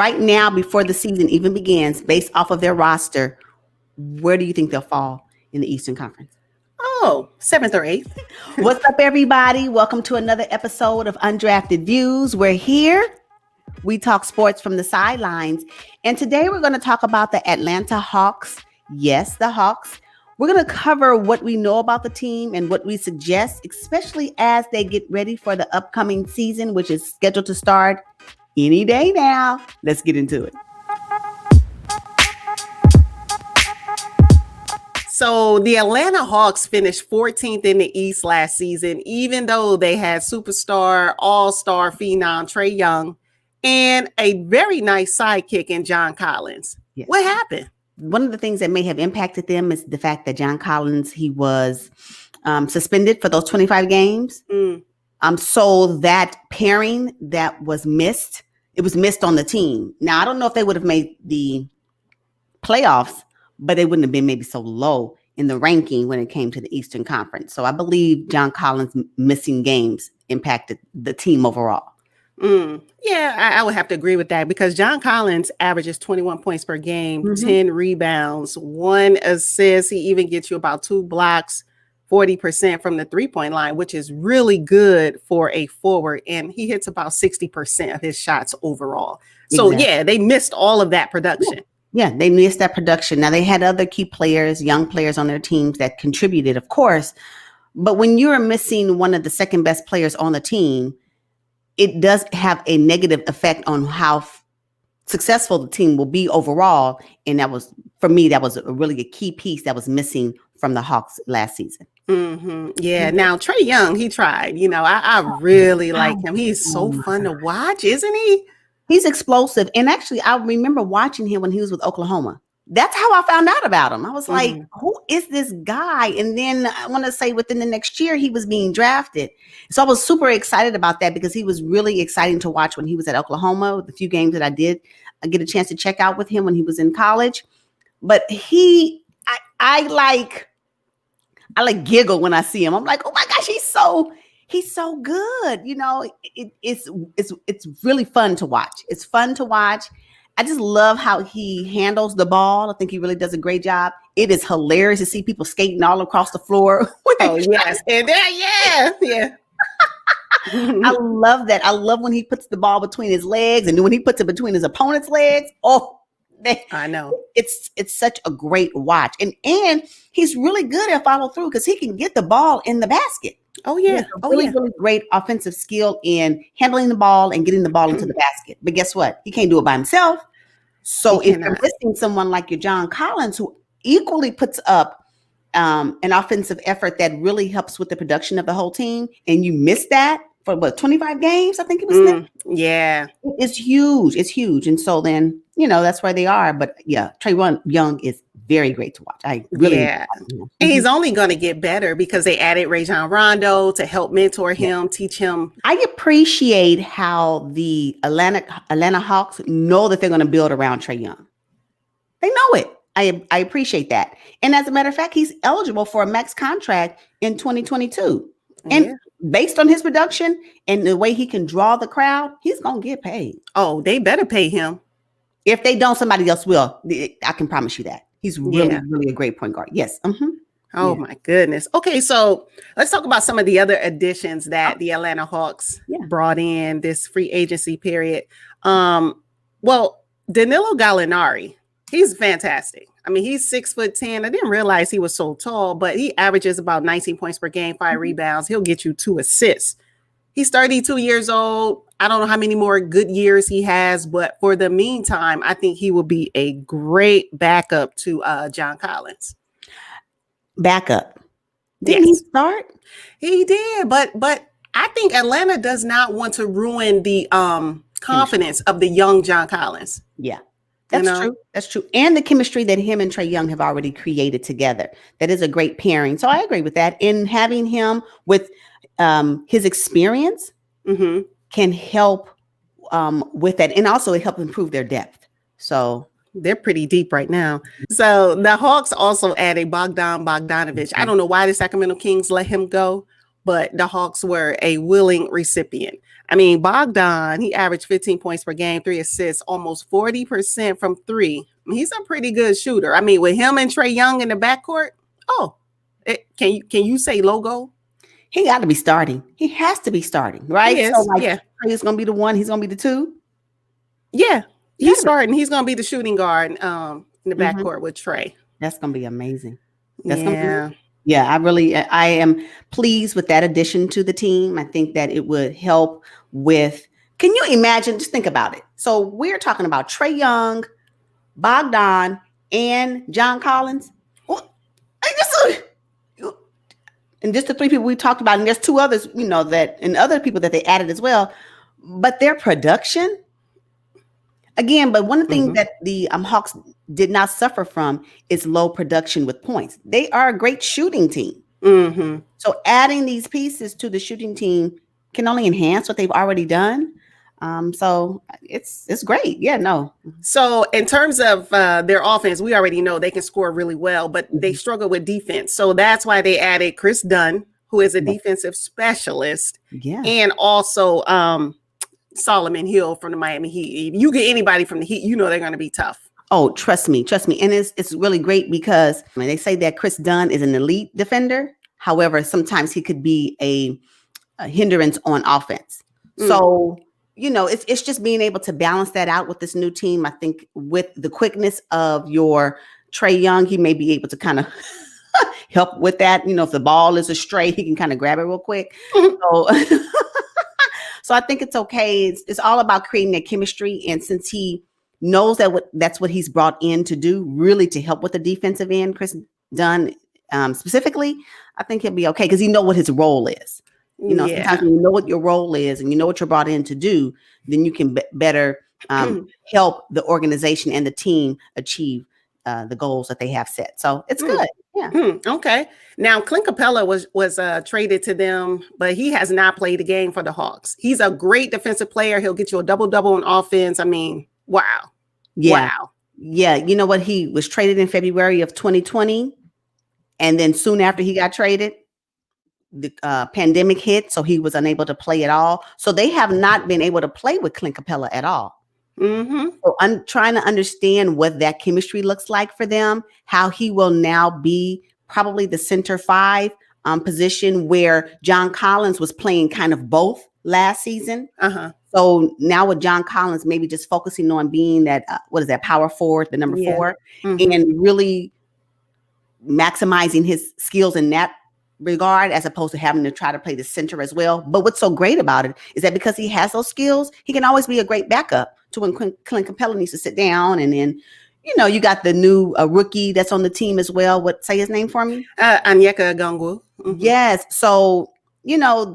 right now, before the season even begins, based off of their roster, where do you think they'll fall in the Eastern Conference? Oh, 7th or 8th. What's up, everybody? Welcome to another episode of Undrafted Views. We're here. We talk sports from the sidelines. And today we're going to talk about the Atlanta Hawks. Yes, the Hawks. We're going to cover what we know about the team and what we suggest, especially as they get ready for the upcoming season, which is scheduled to start any day now. Let's get into it. So the Atlanta Hawks finished 14th in the East last season, even though they had superstar, all-star phenom Trae Young and a very nice sidekick in John Collins. Yes. What happened? One of the things that may have impacted them is the fact that John Collins, he was suspended for those 25 games. So that pairing that was missed, it was missed on the team. Now, I don't know if they would have made the playoffs, but they wouldn't have been maybe so low in the ranking when it came to the Eastern Conference. So I believe John Collins missing games impacted the team overall. Yeah, I would have to agree with that because John Collins averages 21 points per game, 10 rebounds, 1 assist. He even gets you about 2 blocks, 40% from the three-point line, which is really good for a forward. And he hits about 60% of his shots overall. So, yeah, they missed all of that production. Yeah, they missed that production. Now, they had other key players, young players on their teams that contributed, of course. But when you're missing one of the second best players on the team, it does have a negative effect on how successful the team will be overall. And that was, for me, that was a key piece that was missing from the Hawks last season. Yeah. Now, Trae Young, he tried. You know, I really like him. He's so fun to watch, isn't he? He's explosive. And actually, I remember watching him when he was with Oklahoma. That's how I found out about him. I was like, who is this guy? And then I want to say within the next year, he was being drafted. So I was super excited about that because he was really exciting to watch when he was at Oklahoma, the few games that I did get a chance to check out with him when he was in college. But I giggle when I see him. I'm like, oh my gosh, he's so good. You know, it's really fun to watch. It's fun to watch. I just love how he handles the ball. I think he really does a great job. It is hilarious to see people skating all across the floor. Oh, yes. And yeah. I love that. I love when he puts the ball between his legs and when he puts it between his opponent's legs. I know. It's such a great watch. And he's really good at follow through because he can get the ball in the basket. Oh, yeah. Really great offensive skill in handling the ball and getting the ball into the basket. But guess what? He can't do it by himself. So if you're missing someone like your John Collins, who equally puts up an offensive effort that really helps with the production of the whole team, and you miss that for 25 games, I think it was. Yeah. It's huge. It's huge. And so then, that's where they are. But yeah, Trae Young is very great to watch. I really and he's only going to get better because they added Rajon Rondo to help mentor him, teach him. I appreciate how the Atlanta Hawks know that they're going to build around Trae Young. They know it. I appreciate that. And as a matter of fact, he's eligible for a max contract in 2022. And based on his production and the way he can draw the crowd, he's going to get paid. Oh, they better pay him. If they don't, somebody else will. I can promise you that. He's really a great point guard. Yes. Oh, my goodness. Okay, so let's talk about some of the other additions that the Atlanta Hawks brought in this free agency period. Well, Danilo Gallinari, he's fantastic. I mean, he's 6'10". I didn't realize he was so tall, but he averages about 19 points per game, 5 rebounds. He'll get you 2 assists. He's 32 years old. I don't know how many more good years he has, but for the meantime, I think he will be a great backup to John Collins. Backup. Didn't he start? He did, but I think Atlanta does not want to ruin the confidence of the young John Collins. Yeah. That's true. That's true. And the chemistry that him and Trae Young have already created together. That is a great pairing. So I agree with that. In having him with his experience can help with that. And also it helps improve their depth. So they're pretty deep right now. So the Hawks also added Bogdan Bogdanovic. I don't know why the Sacramento Kings let him go, but the Hawks were a willing recipient. I mean, Bogdan, he averaged 15 points per game, 3 assists, almost 40% from 3. I mean, he's a pretty good shooter. I mean, with him and Trae Young in the backcourt, can you say logo? He got to be starting. He has to be starting, right? He is, so he's going to be the 1. He's going to be the 2. Yeah, he's starting. He's going to be the shooting guard in the backcourt with Trae. That's going to be amazing. Yeah. I am pleased with that addition to the team. I think that it would help with, can you imagine, just think about it. So we're talking about Trae Young, Bogdan, and John Collins. Well, and just the 3 people we talked about, and there's 2 others, and other people that they added as well. But their production, again, but one thing that the Hawks did not suffer from is low production with points. They are a great shooting team. So adding these pieces to the shooting team can only enhance what they've already done. So it's great. Yeah, no. So in terms of their offense, we already know they can score really well, but they struggle with defense. So that's why they added Kris Dunn, who is a defensive specialist, and also Solomon Hill from the Miami Heat. If you get anybody from the Heat, they're going to be tough. Oh, trust me. And it's really great because they say that Kris Dunn is an elite defender. However, sometimes he could be a hindrance on offense. So, it's just being able to balance that out with this new team. I think with the quickness of your Trae Young, he may be able to kind of help with that. If the ball is astray, he can kind of grab it real quick. So I think it's okay. It's all about creating that chemistry. And since he knows that's what he's brought in to do, really to help with the defensive end, Kris Dunn specifically, I think he'll be okay because he knows what his role is. Sometimes when you know what your role is and you know what you're brought in to do, then you can better help the organization and the team achieve the goals that they have set. So it's good. Yeah. Okay. Now, Clint Capela was traded to them, but he has not played a game for the Hawks. He's a great defensive player. He'll get you a double-double on offense. I mean, wow. Yeah. Wow. Yeah. You know what? He was traded in February of 2020. And then soon after he got traded, the pandemic hit. So he was unable to play at all. So they have not been able to play with Clint Capela at all. So I'm trying to understand what that chemistry looks like for them, how he will now be probably the center 5 position where John Collins was playing kind of both last season. So now with John Collins, maybe just focusing on being that, power forward, the number 4, and really maximizing his skills in that regard, as opposed to having to try to play the center as well. But what's so great about it is that because he has those skills, he can always be a great backup to when Clint Capela needs to sit down. And then, you got the new rookie that's on the team as well. Say his name for me? Onyeka Okongwu. Yes. So,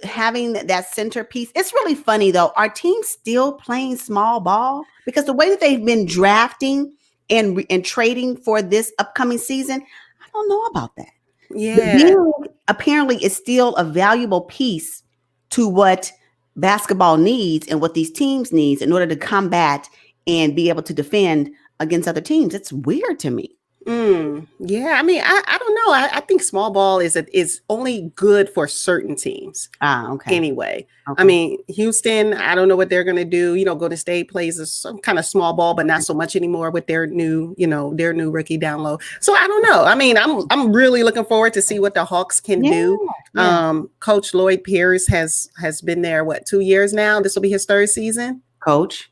having that centerpiece. It's really funny, though. Our team's still playing small ball because the way that they've been drafting and trading for this upcoming season, I don't know about that. Yeah. Apparently is still a valuable piece to what basketball needs and what these teams needs in order to combat and be able to defend against other teams. It's weird to me. Yeah, I mean, I don't know. I think small ball is only good for certain teams. Okay. Anyway, okay. I mean, Houston, I don't know what they're going to do. Golden State plays some kind of small ball, but not so much anymore with their new rookie down low. So I don't know. I mean, I'm really looking forward to see what the Hawks can do. Yeah. Coach Lloyd Pierce has been there, 2 years now? This will be his 3rd season. Coach.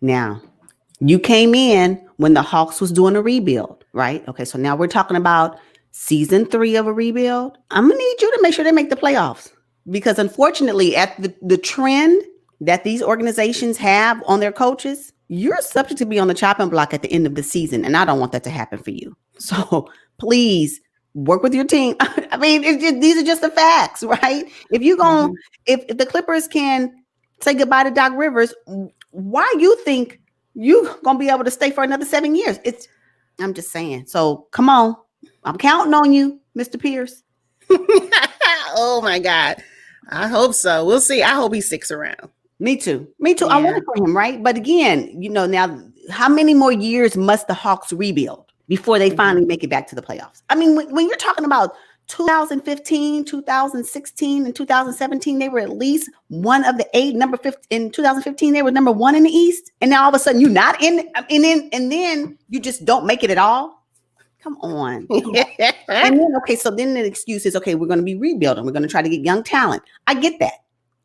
Now, you came in when the Hawks was doing a rebuild, right? Okay, so now we're talking about season 3 of a rebuild. I'm going to need you to make sure they make the playoffs because unfortunately at the trend that these organizations have on their coaches, you're subject to be on the chopping block at the end of the season. And I don't want that to happen for you. So please work with your team. I mean, these are just the facts, right? If you're going, if the Clippers can say goodbye to Doc Rivers, why you think you're going to be able to stay for another 7 years? I'm just saying. So come on. I'm counting on you, Mr. Pierce. Oh my God. I hope so. We'll see. I hope he sticks around. Me too. Yeah. I want it for him, right? But again, now how many more years must the Hawks rebuild before they finally make it back to the playoffs? I mean, when you're talking about 2015, 2016, and 2017, they were at least one of the 8. Number 15 in 2015, they were number 1 in the East. And now all of a sudden, you're not in, and then you just don't make it at all. Come on. And then, okay, so then the excuse is, okay, we're going to be rebuilding. We're going to try to get young talent. I get that.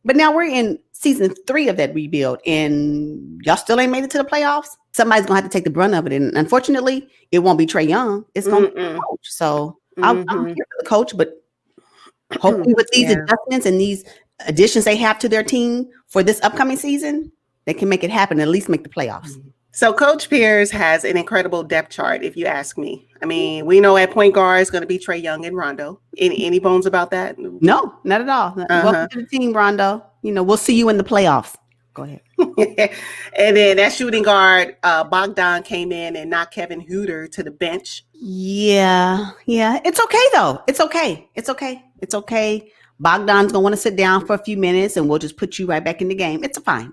But now we're in season 3 of that rebuild, and y'all still ain't made it to the playoffs. Somebody's going to have to take the brunt of it. And unfortunately, it won't be Trae Young. It's going to be the coach. So I'm here for the coach, but hopefully with these adjustments and these additions they have to their team for this upcoming season, they can make it happen, at least make the playoffs. So Coach Pierce has an incredible depth chart, if you ask me. I mean, we know at point guard is going to be Trae Young and Rondo. Any bones about that? No, not at all. Welcome to the team, Rondo. We'll see you in the playoffs. Go ahead. And then that shooting guard, Bogdan came in and knocked Kevin Huerter to the bench. Yeah. It's okay, though. It's okay. Bogdan's going to want to sit down for a few minutes, and we'll just put you right back in the game. It's fine.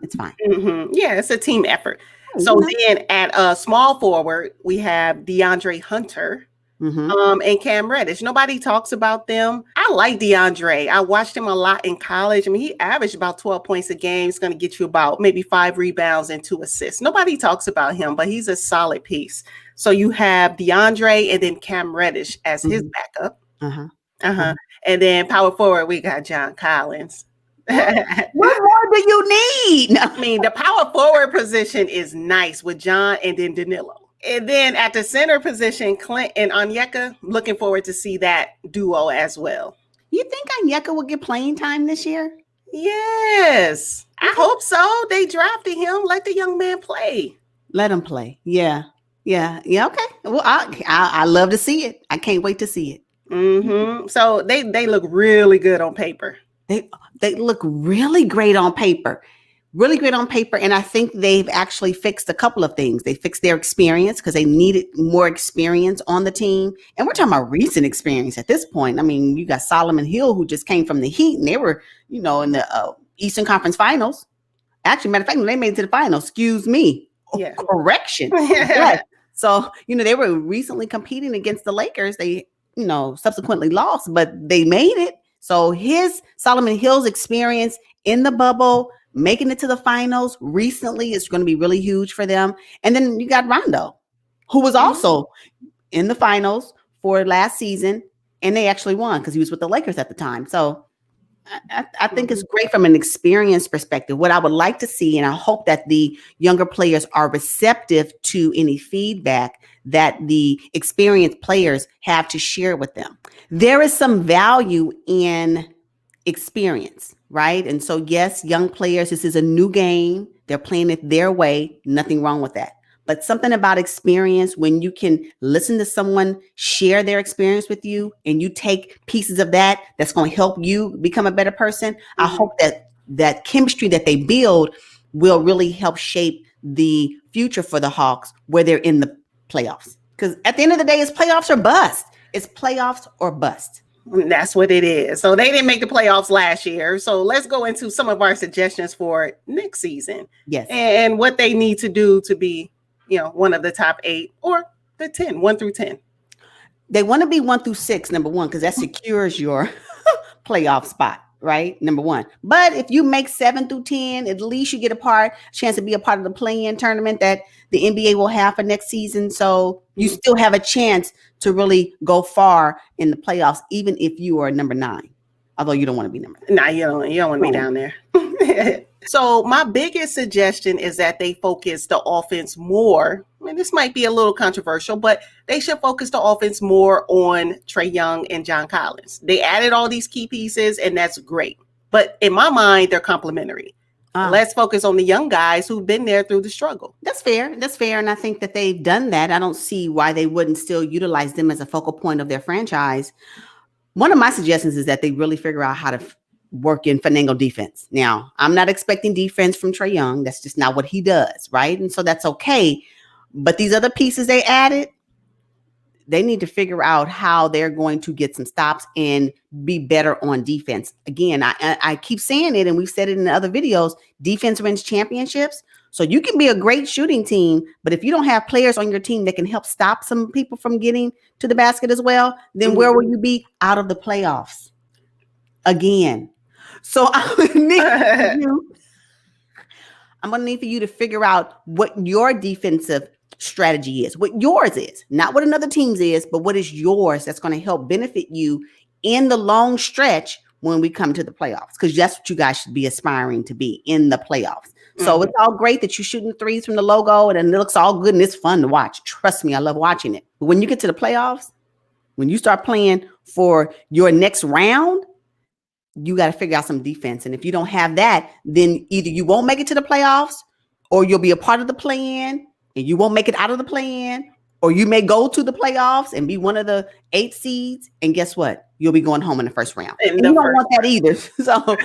Yeah, it's a team effort. So then at small forward, we have DeAndre Hunter and Cam Reddish. Nobody talks about them. I like DeAndre. I watched him a lot in college. I mean, he averaged about 12 points a game. He's going to get you about maybe 5 rebounds and 2 assists. Nobody talks about him, but he's a solid piece. So you have DeAndre and then Cam Reddish as his backup. And then power forward, we got John Collins. What more do you need? I mean, the power forward position is nice with John and then Danilo. And then at the center position, Clint and Onyeka, looking forward to see that duo as well. You think Onyeka will get playing time this year? Yes, I hope so. They drafted him. Let the young man play. Let him play. Yeah. Okay. Well, I love to see it. I can't wait to see it. So they look really good on paper. They look really great on paper. And I think they've actually fixed a couple of things. They fixed their experience because they needed more experience on the team. And we're talking about recent experience at this point. I mean, you got Solomon Hill, who just came from the Heat, and they were, in the Eastern Conference Finals. Actually, matter of fact, they made it to the finals. Excuse me. Yeah. Correction. Yes. So, they were recently competing against the Lakers. They, subsequently lost, but they made it. So Solomon Hill's experience in the bubble, making it to the finals recently is going to be really huge for them. And then you got Rondo, who was also in the finals for last season, and they actually won because he was with the Lakers at the time. So I think it's great from an experience perspective. What I would like to see, and I hope that the younger players are receptive to any feedback that the experienced players have to share with them. There is some value in experience, right? And so, yes, young players, this is a new game. They're playing it their way. Nothing wrong with that. But something about experience, when you can listen to someone share their experience with you and you take pieces of that's going to help you become a better person. I hope that chemistry that they build will really help shape the future for the Hawks where they're in the playoffs. Because at the end of the day, it's playoffs or bust. It's playoffs or bust. That's what it is. So they didn't make the playoffs last year. So let's go into some of our suggestions for next season. Yes. And what they need to do to be, one of the top 8 or the 10, 1 through 10. They want to be 1 through 6, number one, because that secures your playoff spot, right? Number one. But if you make 7 through 10, at least you get a chance to be a part of the play-in tournament that the NBA will have for next season. So you still have a chance to really go far in the playoffs, even if you are number 9. Although you don't want to be number 9. No, you don't want to be down there. So my biggest suggestion is that they focus the offense more. I mean, this might be a little controversial, but they should focus the offense more on Trae Young and John Collins. They added all these key pieces, and that's great. But in my mind, they're complementary. Let's focus on the young guys who've been there through the struggle. That's fair. And I think that they've done that. I don't see why they wouldn't still utilize them as a focal point of their franchise. One of my suggestions is that they really figure out how to work in finagle defense. Now, I'm not expecting defense from Trae Young. That's just not what he does, right? And so that's okay. But these other pieces they added, they need to figure out how they're going to get some stops and be better on defense. Again, I keep saying it, and we've said it in the other videos, defense wins championships. So you can be a great shooting team, but if you don't have players on your team that can help stop some people from getting to the basket as well, then where will you be? Out of the playoffs again. So I'm gonna need for you to figure out what your defensive strategy is, what yours is, not what another team's is, but what is yours that's going to help benefit you in the long stretch when we come to the playoffs, because that's what you guys should be aspiring to be, in the playoffs. So it's all great that you're shooting threes from the logo and it looks all good and it's fun to watch. Trust me, I love watching it. But when you get to the playoffs, when you start playing for your next round, you got to figure out some defense. And if you don't have that, then either you won't make it to the playoffs, or you'll be a part of the play-in and you won't make it out of the play-in, or you may go to the playoffs and be one of the 8 seeds. And guess what? You'll be going home in the first round. And you don't want that either. So,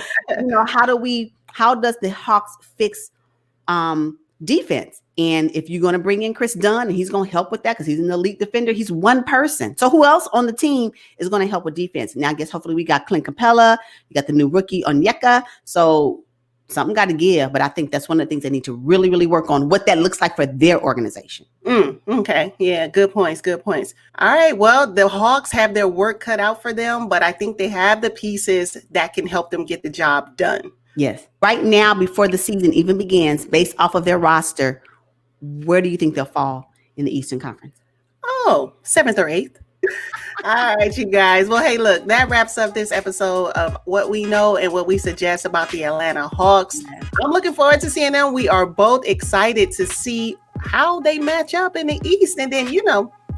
how does the Hawks fix defense? And if you're going to bring in Kris Dunn, and he's going to help with that because he's an elite defender, he's one person. So who else on the team is going to help with defense? Now, I guess hopefully we got Clint Capela, you got the new rookie Onyeka. So something got to give, but I think that's one of the things they need to really, really work on, what that looks like for their organization. Okay. Yeah. Good points. Good points. All right. Well, the Hawks have their work cut out for them, but I think they have the pieces that can help them get the job done. Yes. Right now, before the season even begins, based off of their roster, where do you think they'll fall in the Eastern Conference? Oh, 7th or 8th. All right, you guys. Well, hey, look, that wraps up this episode of what we know and what we suggest about the Atlanta Hawks. I'm looking forward to seeing them. We are both excited to see how they match up in the East. And then,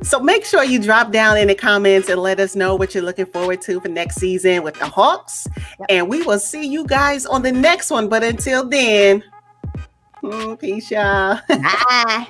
so make sure you drop down in the comments and let us know what you're looking forward to for next season with the Hawks. Yep. And we will see you guys on the next one. But until then, peace, y'all. Bye.